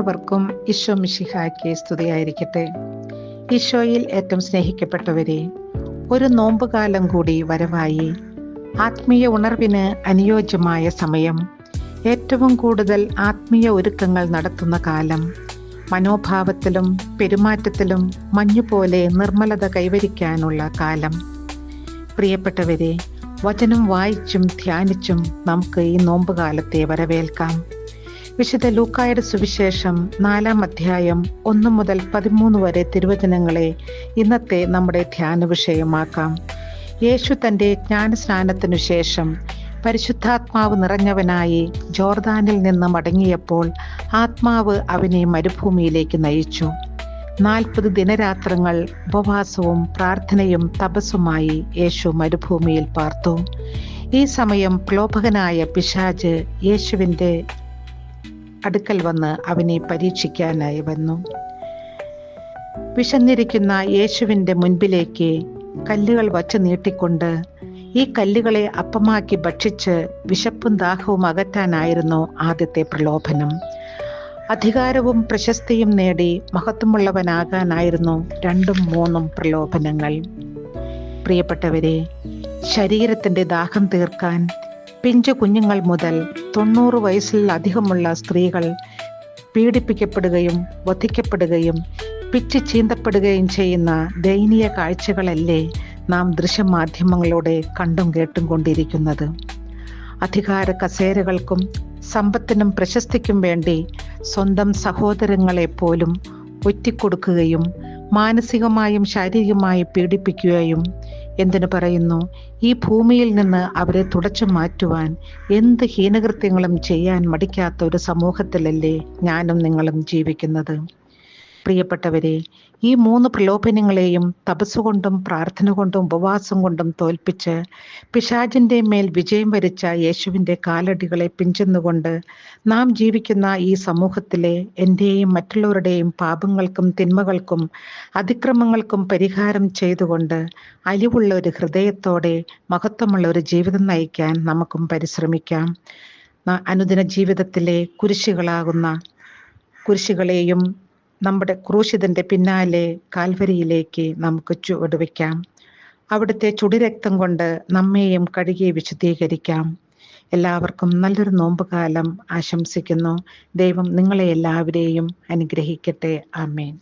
ഏവർക്കും ഈശോ മിശിഹായ്ക്ക് സ്തുതിയായിരിക്കട്ടെ. ഈശോയിൽ ഏറ്റവും സ്നേഹിക്കപ്പെട്ടവരെ, ഒരു നോമ്പുകാലം കൂടി വരവായി. ആത്മീയ ഉണർവിന് അനുയോജ്യമായ സമയം, ഏറ്റവും കൂടുതൽ ആത്മീയ ഒരുക്കങ്ങൾ നടത്തുന്ന കാലം, മനോഭാവത്തിലും പെരുമാറ്റത്തിലും മഞ്ഞുപോലെ നിർമ്മലത കൈവരിക്കാനുള്ള കാലം. പ്രിയപ്പെട്ടവരെ, വചനം വായിച്ചും ധ്യാനിച്ചും നമുക്ക് ഈ നോമ്പുകാലത്തെ വരവേൽക്കാം. വിശുദ്ധ ലൂക്കായുടെ സുവിശേഷം 4-ാം അധ്യായം 1 മുതൽ 13 വരെ തിരുവചനങ്ങളെ ഇന്നത്തെ നമ്മുടെ ധ്യാന വിഷയമാക്കാം. യേശു തൻ്റെ ജ്ഞാനസ്നാനത്തിനു ശേഷം പരിശുദ്ധാത്മാവ് നിറഞ്ഞവനായി ജോർദാനിൽ നിന്ന് മടങ്ങിയപ്പോൾ ആത്മാവ് അവനെ മരുഭൂമിയിലേക്ക് നയിച്ചു. 40 ദിനരാത്രങ്ങൾ ഉപവാസവും പ്രാർത്ഥനയും തപസ്സുമായി യേശു മരുഭൂമിയിൽ പാർത്തു. ഈ സമയം പ്രലോഭകനായ പിശാച് യേശുവിൻ്റെ അടുക്കൽ വന്ന് അവനെ പരീക്ഷിക്കാനായി വന്നു. വിശന്നിരിക്കുന്ന യേശുവിൻ്റെ മുൻപിലേക്ക് കല്ലുകൾ വച്ച് നീട്ടിക്കൊണ്ട് ഈ കല്ലുകളെ അപ്പമാക്കി ഭക്ഷിച്ച് വിശപ്പും ദാഹവും അകറ്റാനായിരുന്നു ആദ്യത്തെ പ്രലോഭനം. അധികാരവും പ്രശസ്തിയും നേടി മഹത്വമുള്ളവനാകാനായിരുന്നു 2ഉം 3ഉം പ്രലോഭനങ്ങൾ. പ്രിയപ്പെട്ടവരെ, ശരീരത്തിൻ്റെ ദാഹം തീർക്കാൻ പിഞ്ചു കുഞ്ഞുങ്ങൾ മുതൽ 90 വയസ്സിലധികമുള്ള സ്ത്രീകൾ പീഡിപ്പിക്കപ്പെടുകയും വധിക്കപ്പെടുകയും പിച്ച് ചീന്തപ്പെടുകയും ചെയ്യുന്ന ദയനീയ കാഴ്ചകളല്ലേ നാം ദൃശ്യമാധ്യമങ്ങളിലൂടെ കണ്ടും കേട്ടും കൊണ്ടിരിക്കുന്നത്. അധികാര കസേരകൾക്കും സമ്പത്തിനും പ്രശസ്തിക്കും വേണ്ടി സ്വന്തം സഹോദരങ്ങളെ പോലും ഒറ്റിക്കൊടുക്കുകയും മാനസികമായും ശാരീരികമായും പീഡിപ്പിക്കുകയും, എന്തിനു പറയുന്നു, ഈ ഭൂമിയിൽ നിന്ന് അവരെ തുടച്ചു മാറ്റുവാൻ എന്ത് ഹീനകൃത്യങ്ങളും ചെയ്യാൻ മടിക്കാത്ത ഒരു സമൂഹത്തിലല്ലേ ഞാനും നിങ്ങളും ജീവിക്കുന്നത്. പ്രിയപ്പെട്ടവരെ, ഈ 3 പ്രലോഭനങ്ങളെയും തപസ്സുകൊണ്ടും പ്രാർത്ഥന കൊണ്ടും ഉപവാസം കൊണ്ടും തോൽപ്പിച്ച് പിശാചിൻ്റെ മേൽ വിജയം വരിച്ച യേശുവിൻ്റെ കാലടികളെ പിഞ്ചെന്നുകൊണ്ട് നാം ജീവിക്കുന്ന ഈ സമൂഹത്തിലെ എൻ്റെയും മറ്റുള്ളവരുടെയും പാപങ്ങൾക്കും തിന്മകൾക്കും അതിക്രമങ്ങൾക്കും പരിഹാരം ചെയ്തുകൊണ്ട് അലിവുള്ള ഒരു ഹൃദയത്തോടെ മഹത്വമുള്ള ഒരു ജീവിതം നയിക്കാൻ നമുക്കും പരിശ്രമിക്കാം. അനുദിന ജീവിതത്തിലെ കുരിശുകളെയും നമ്മുടെ ക്രൂശിതൻ്റെ പിന്നാലെ കാൽവരിയിലേക്ക് നമുക്ക് ചുവടുവെക്കാം. അവിടുത്തെ ചുടിരക്തം കൊണ്ട് നമ്മെയും കഴുകി വിശുദ്ധീകരിക്കാം. എല്ലാവർക്കും നല്ലൊരു നോമ്പുകാലം ആശംസിക്കുന്നു. ദൈവം നിങ്ങളെ എല്ലാവരെയും അനുഗ്രഹിക്കട്ടെ. ആമേൻ.